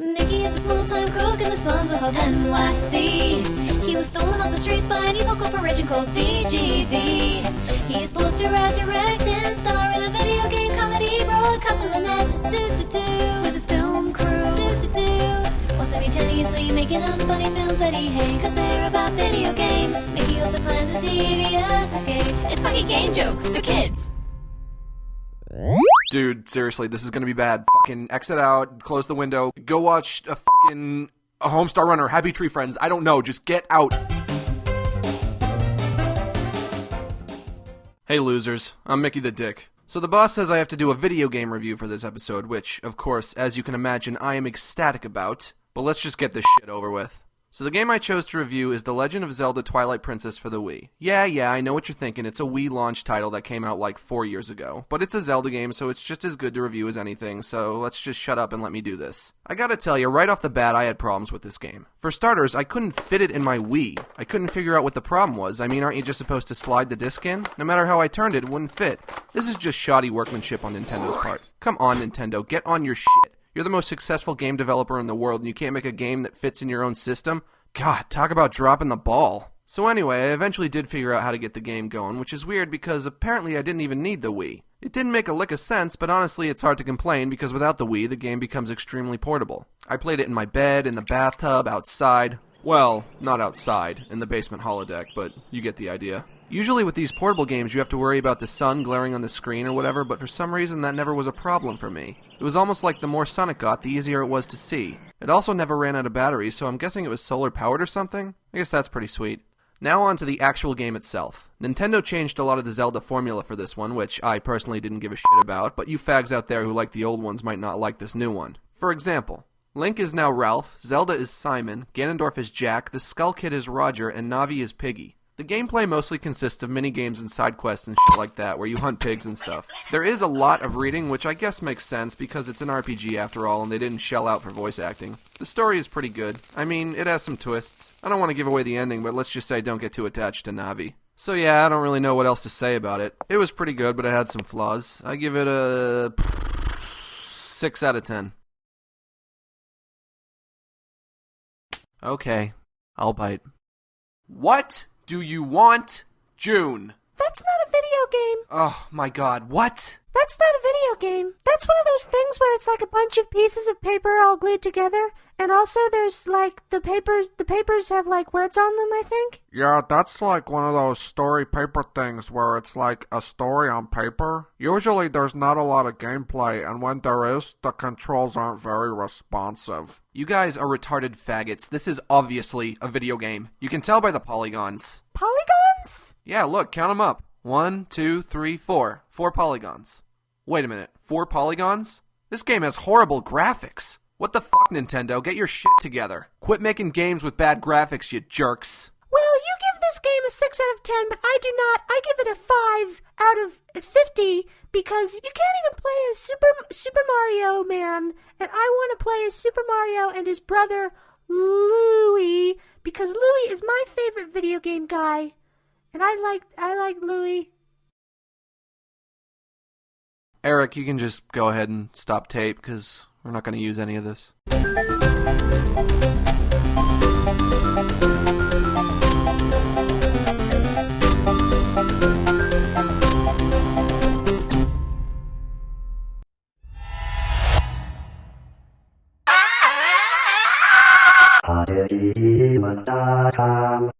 Mickey is a small-time crook in the slums of NYC. He was stolen off the streets by an evil corporation called VGV. He is forced to write, direct, and star in a video game comedy broadcast on the net. With his film crew. While simultaneously making unfunny films that he hates, 'cause they're about video games. Mickey also plans his devious escapes. It's Wacky Game Jokes for kids. Dude, seriously, this is gonna be bad. Fucking exit out, close the window, go watch a Homestar Runner, Happy Tree Friends, I don't know, just get out. Hey losers, I'm Mickey the Dick. So the boss says I have to do a video game review for this episode, which, of course, as you can imagine, I am ecstatic about, but let's just get this shit over with. So the game I chose to review is The Legend of Zelda Twilight Princess for the Wii. Yeah, I know what you're thinking, it's a Wii launch title that came out like 4 years ago. But it's a Zelda game, so it's just as good to review as anything, so let's just shut up and let me do this. I gotta tell you, right off the bat, I had problems with this game. For starters, I couldn't fit it in my Wii. I couldn't figure out what the problem was. I mean, aren't you just supposed to slide the disc in? No matter how I turned it, it wouldn't fit. This is just shoddy workmanship on Nintendo's part. Come on, Nintendo, get on your shit. You're the most successful game developer in the world, and you can't make a game that fits in your own system? God, talk about dropping the ball. So anyway, I eventually did figure out how to get the game going, which is weird because apparently I didn't even need the Wii. It didn't make a lick of sense, but honestly it's hard to complain because without the Wii, the game becomes extremely portable. I played it in my bed, in the bathtub, outside. Well, not outside, in the basement holodeck, but you get the idea. Usually with these portable games you have to worry about the sun glaring on the screen or whatever, but for some reason that never was a problem for me. It was almost like the more sun it got, the easier it was to see. It also never ran out of batteries, so I'm guessing it was solar powered or something? I guess that's pretty sweet. Now on to the actual game itself. Nintendo changed a lot of the Zelda formula for this one, which I personally didn't give a shit about, but you fags out there who like the old ones might not like this new one. For example, Link is now Ralph, Zelda is Simon, Ganondorf is Jack, the Skull Kid is Roger, and Navi is Piggy. The gameplay mostly consists of mini-games and side quests and shit like that, where you hunt pigs and stuff. There is a lot of reading, which I guess makes sense because it's an RPG after all, and they didn't shell out for voice acting. The story is pretty good. I mean, it has some twists. I don't want to give away the ending, but let's just say don't get too attached to Navi. So yeah, I don't really know what else to say about it. It was pretty good, but it had some flaws. I give it a 6 out of 10. Okay, I'll bite. What do you want, June? That's not a video game. Oh my god, what? That's not a video game. That's one of those things where it's like a bunch of pieces of paper all glued together, and also there's like the papers have like words on them, I think. Yeah, that's like one of those story paper things where it's like a story on paper. Usually there's not a lot of gameplay, and when there is, the controls aren't very responsive. You guys are retarded faggots. This is obviously a video game. You can tell by the polygons. Polygons? Yeah, look, count them up. 1, 2, 3, 4. 4 polygons. Wait a minute, 4 polygons? This game has horrible graphics. What the fuck, Nintendo? Get your shit together. Quit making games with bad graphics, you jerks. Well, you give this game a 6 out of 10, but I do not. I give it a 5 out of 50 because you can't even play as Super Mario Man, and I want to play as Super Mario and his brother Louie because Louie is my favorite video game guy. And I like Louie. Eric, you can just go ahead and stop tape, because we're not going to use any of this. Prodigy Demon.com